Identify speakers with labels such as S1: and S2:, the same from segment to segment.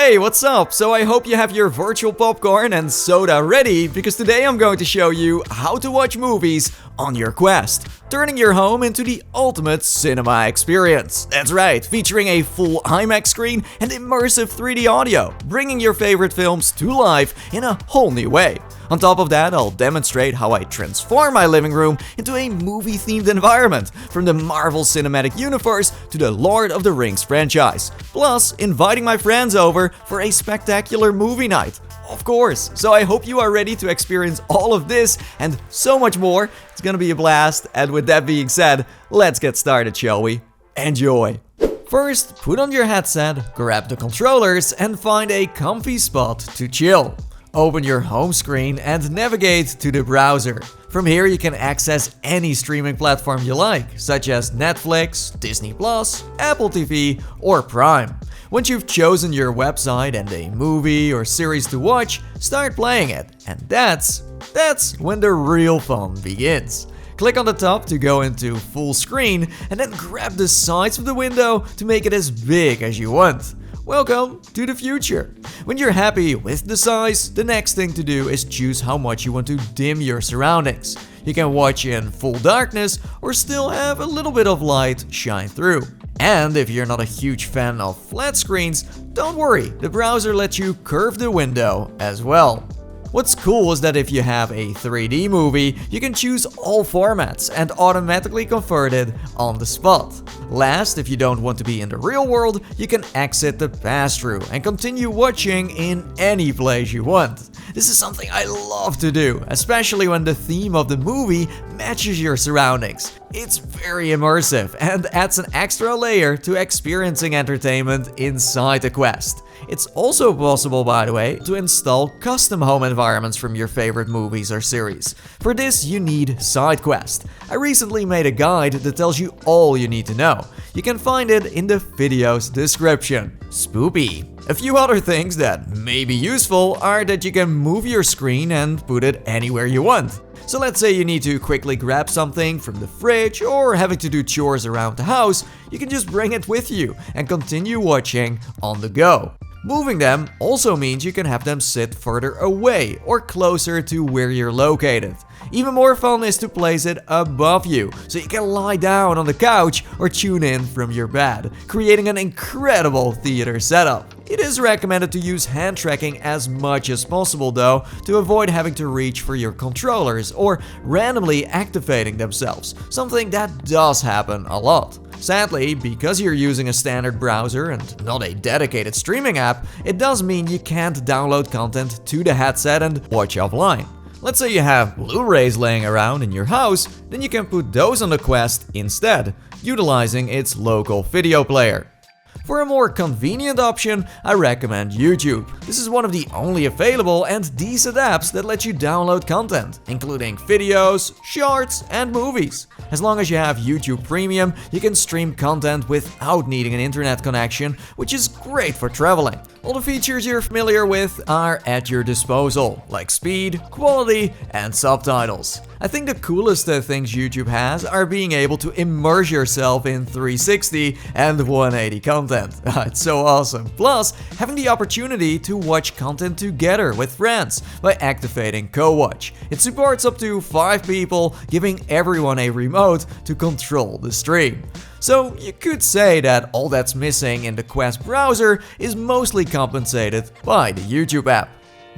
S1: Hey, what's up? So I hope you have your virtual popcorn and soda ready, because today I'm going to show you how to watch movies on your Quest, turning your home into the ultimate cinema experience. That's right, featuring a full IMAX screen and immersive 3D audio, bringing your favorite films to life in a whole new way. On top of that, I'll demonstrate how I transform my living room into a movie-themed environment, from the Marvel Cinematic Universe to the Lord of the Rings franchise, plus inviting my friends over for a spectacular movie night. Of course, so I hope you are ready to experience all of this and so much more. It's gonna be a blast, and with that being said, let's get started, shall we? Enjoy! First, put on your headset, grab the controllers, and find a comfy spot to chill. Open your home screen and navigate to the browser. From here you can access any streaming platform you like, such as Netflix, Disney+, Apple TV, or Prime. Once you've chosen your website and a movie or series to watch, start playing it. And that's when the real fun begins. Click on the top to go into full screen, and then grab the sides of the window to make it as big as you want. Welcome to the future. When you're happy with the size, the next thing to do is choose how much you want to dim your surroundings. You can watch in full darkness or still have a little bit of light shine through. And if you're not a huge fan of flat screens, don't worry, the browser lets you curve the window as well. What's cool is that if you have a 3D movie, you can choose all formats and automatically convert it on the spot. Last, if you don't want to be in the real world, you can exit the pass-through and continue watching in any place you want. This is something I love to do, especially when the theme of the movie matches your surroundings. It's very immersive and adds an extra layer to experiencing entertainment inside the Quest. It's also possible, by the way, to install custom home environments from your favorite movies or series. For this, you need SideQuest. I recently made a guide that tells you all you need to know. You can find it in the video's description. Spoopy! A few other things that may be useful are that you can move your screen and put it anywhere you want. So let's say you need to quickly grab something from the fridge or having to do chores around the house, you can just bring it with you and continue watching on the go. Moving them also means you can have them sit further away or closer to where you're located. Even more fun is to place it above you, so you can lie down on the couch or tune in from your bed, creating an incredible theater setup. It is recommended to use hand tracking as much as possible though, to avoid having to reach for your controllers or randomly activating themselves, something that does happen a lot. Sadly, because you're using a standard browser and not a dedicated streaming app, it does mean you can't download content to the headset and watch offline. Let's say you have Blu-rays laying around in your house, then you can put those on the Quest instead, utilizing its local video player. For a more convenient option, I recommend YouTube. This is one of the only available and decent apps that let you download content, including videos, shorts, and movies. As long as you have YouTube Premium, you can stream content without needing an internet connection, which is great for traveling. All the features you're familiar with are at your disposal, like speed, quality, and subtitles. I think the coolest things YouTube has are being able to immerse yourself in 360 and 180 content. It's so awesome. Plus, having the opportunity to watch content together with friends by activating co-watch. It supports up to 5 people, giving everyone a remote to control the stream. So you could say that all that's missing in the Quest browser is mostly compensated by the YouTube app.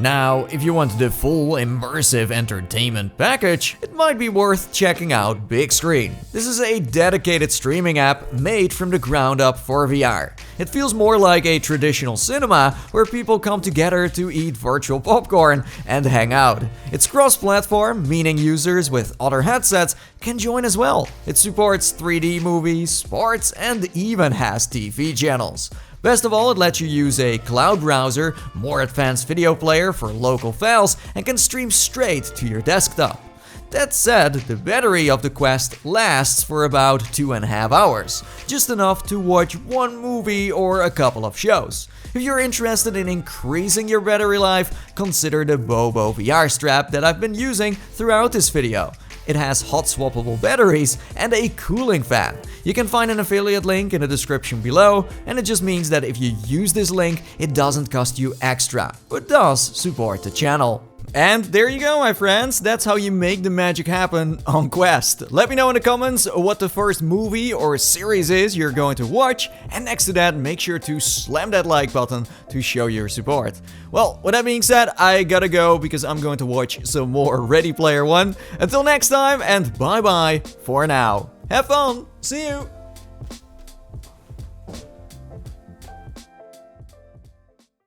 S1: Now, if you want the full immersive entertainment package, it might be worth checking out Bigscreen. This is a dedicated streaming app made from the ground up for VR. It feels more like a traditional cinema where people come together to eat virtual popcorn and hang out. It's cross-platform, meaning users with other headsets can join as well. It supports 3D movies, sports, and even has TV channels. Best of all, it lets you use a cloud browser, more advanced video player for local files, and can stream straight to your desktop. That said, the battery of the Quest lasts for about 2.5 hours, just enough to watch one movie or a couple of shows. If you're interested in increasing your battery life, consider the Bobo VR strap that I've been using throughout this video. it has hot swappable batteries and a cooling fan. You can find an affiliate link in the description below, and it just means that if you use this link, it doesn't cost you extra, but does support the channel. And there you go, my friends, that's how you make the magic happen on Quest. Let me know in the comments what the first movie or series is you're going to watch, and next to that, make sure to slam that like button to show your support. Well, with that being said, I gotta go because I'm going to watch some more Ready Player One. Until next time, and bye bye for now. Have fun, see you!